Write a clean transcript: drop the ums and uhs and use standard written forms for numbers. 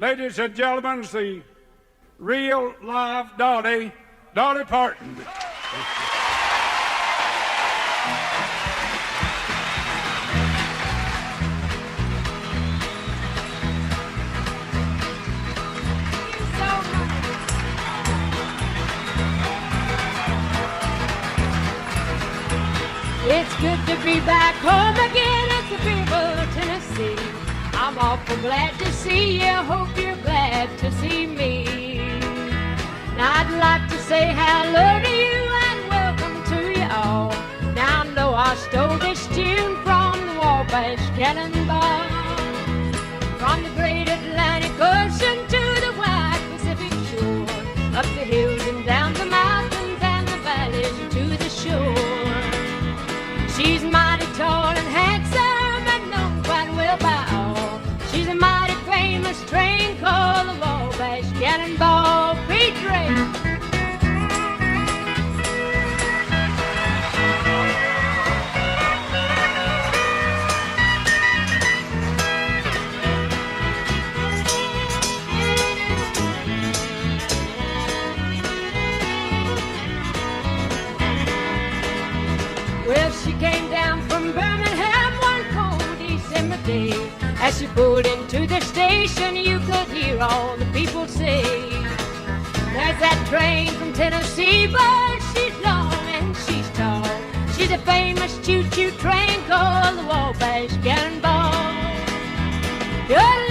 Ladies and gentlemen, the real live Dolly Parton. It's good to be back home again at the Greenville, Tennessee. I'm awful glad to see you, hope you're glad to see me. Now I'd like to say hello to you and welcome to you all. Now I know I stole this tune from the Wabash Cannonball. From the great Atlantic Ocean to the wide Pacific shore, up the hills and down the mountains and the valleys to the shore. She's mighty tall and handsome and known quite well by all. She's a mighty famous train called the Wabash Cannonball Freight Train. Well, she came down from Birmingham one cold December day. As she pulled into the station, you could hear all the people say, there's that train from Tennessee, but she's long and she's tall. She's a famous choo-choo train called the Wabash Cannonball. Good